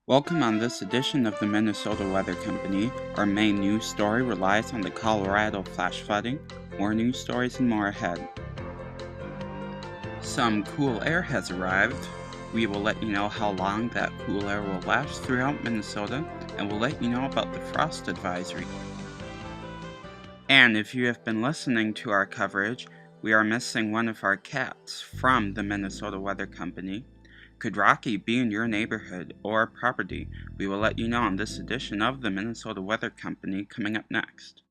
Welcome on this edition of the Minnesota Weather Company. Our main news story relies on the Colorado flash flooding. More news stories and more ahead. Some cool air has arrived. We will let you know how long that cool air will last throughout Minnesota, and we'll let you know about the frost advisory. And if you have been listening to our coverage, we are missing one of our cats from the Minnesota Weather Company. Could Rocky be in your neighborhood or property? We will let you know on this edition of the Minnesota Weather Company coming up next.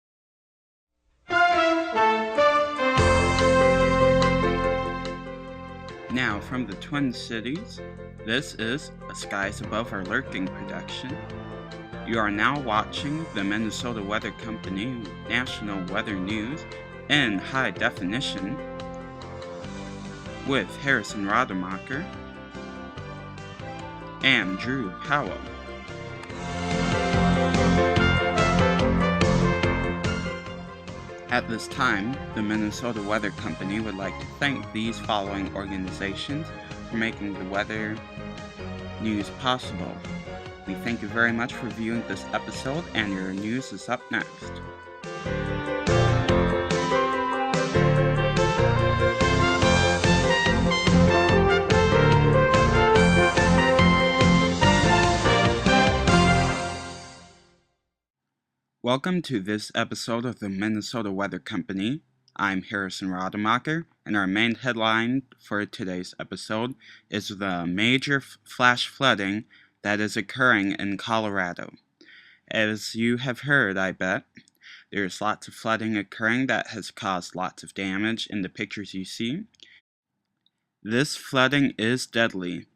Now from the Twin Cities, this is A Skies Above Our Lurking production. You are now watching the Minnesota Weather Company National Weather News in high definition with Harrison Rademacher and Drew Howell. At this time, the Minnesota Weather Company would like to thank these following organizations for making the weather news possible. We thank you very much for viewing this episode, and your news is up next. Welcome to this episode of the Minnesota Weather Company. I'm Harrison Rademacher, and our main headline for today's episode is the major flash flooding that is occurring in Colorado. As you have heard, I bet, there's lots of flooding occurring that has caused lots of damage in the pictures you see. This flooding is deadly.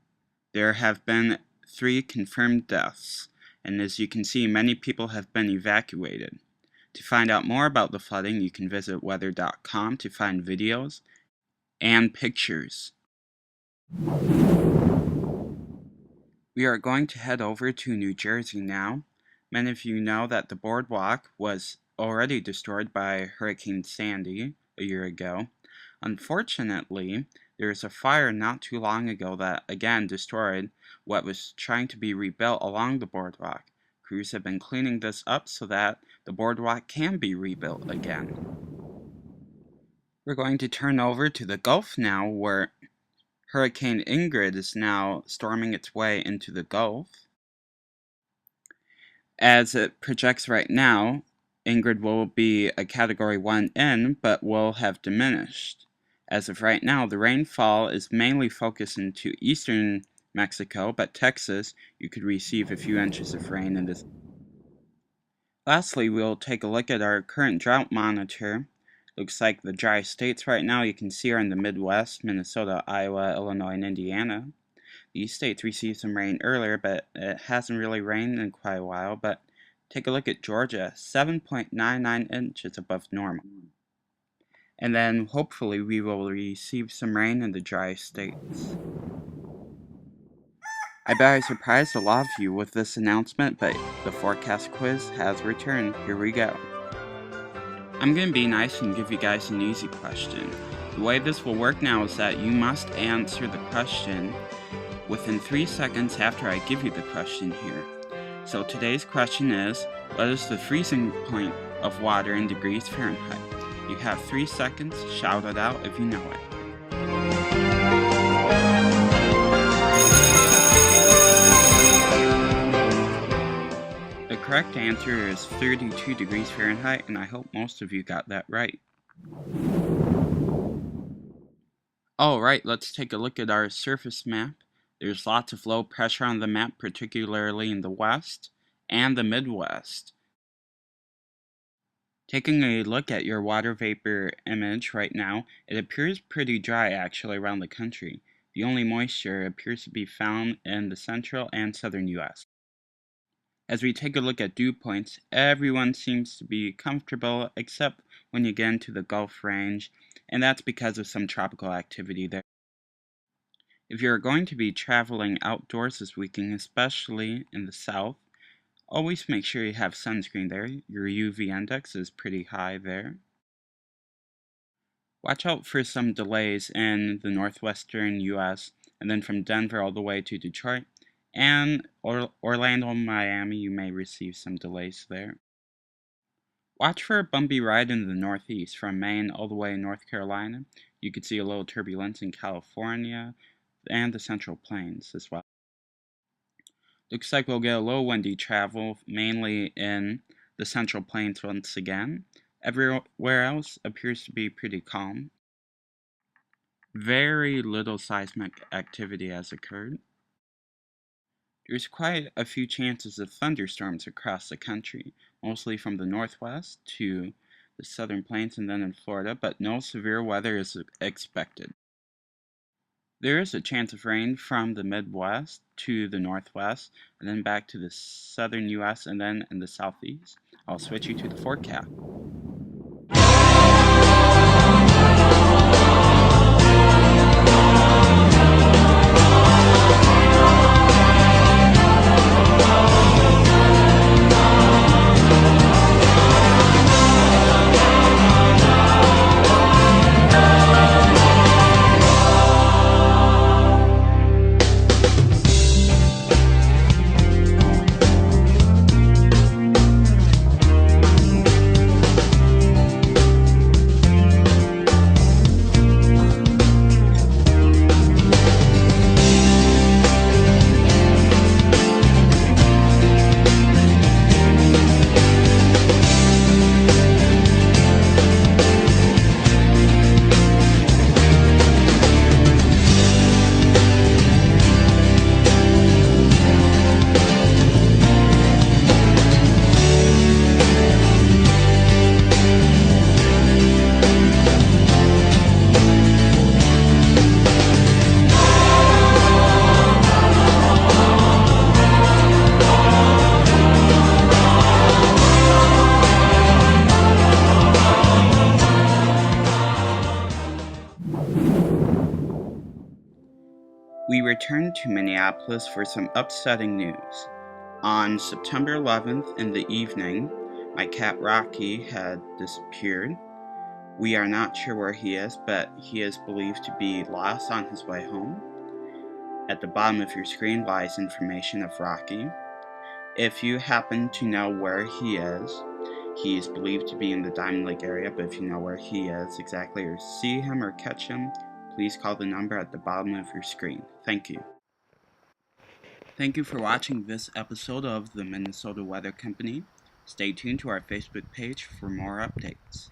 There have been 3 confirmed deaths, and as you can see, many people have been evacuated. To find out more about the flooding, you can visit weather.com to find videos and pictures. We are going to head over to New Jersey now. Many of you know that the boardwalk was already destroyed by Hurricane Sandy a year ago. Unfortunately, there was a fire not too long ago that again destroyed what was trying to be rebuilt along the boardwalk. Crews have been cleaning this up so that the boardwalk can be rebuilt again. We're going to turn over to the Gulf now, where Hurricane Ingrid is now storming its way into the Gulf. As it projects right now, Ingrid will be a Category 1N, but will have diminished. As of right now, the rainfall is mainly focused into eastern Mexico, but Texas, you could receive a few inches of rain in this. Lastly, we'll take a look at our current drought monitor. Looks like the dry states right now you can see are in the Midwest, Minnesota, Iowa, Illinois, and Indiana. These states received some rain earlier, but it hasn't really rained in quite a while. But take a look at Georgia, 7.99 inches above normal. And then hopefully we will receive some rain in the dry states. I bet I surprised a lot of you with this announcement, but the forecast quiz has returned. Here we go. I'm going to be nice and give you guys an easy question. The way this will work now is that you must answer the question within 3 seconds after I give you the question here. So today's question is, what is the freezing point of water in degrees Fahrenheit? You have 3 seconds, shout it out if you know it. The correct answer is 32 degrees Fahrenheit, and I hope most of you got that right. Alright, let's take a look at our surface map. There's lots of low pressure on the map, particularly in the west and the Midwest. Taking a look at your water vapor image right now, it appears pretty dry actually around the country. The only moisture appears to be found in the central and southern U.S. As we take a look at dew points, everyone seems to be comfortable except when you get into the Gulf range, and that's because of some tropical activity there. If you're going to be traveling outdoors this weekend, especially in the south, always make sure you have sunscreen there. Your UV index is pretty high there. Watch out for some delays in the northwestern U.S., and then from Denver all the way to Detroit, And Orlando and Miami, you may receive some delays there. Watch for a bumpy ride in the northeast from Maine all the way in North Carolina. You could see a little turbulence in California and the Central Plains as well. Looks like we'll get a little windy travel, mainly in the Central Plains once again. Everywhere else appears to be pretty calm. Very little seismic activity has occurred. There's quite a few chances of thunderstorms across the country, mostly from the northwest to the southern plains and then in Florida, but no severe weather is expected. There is a chance of rain from the Midwest to the Northwest, and then back to the southern U.S., and then in the Southeast. I'll switch you to the forecast. We return to Minneapolis for some upsetting news. On September 11th in the evening, my cat Rocky had disappeared. We are not sure where he is, but he is believed to be lost on his way home. At the bottom of your screen lies information of Rocky. If you happen to know where he is believed to be in the Diamond Lake area, but if you know where he is exactly or see him or catch him, please call the number at the bottom of your screen. Thank you. Thank you for watching this episode of the Minnesota Weather Company. Stay tuned to our Facebook page for more updates.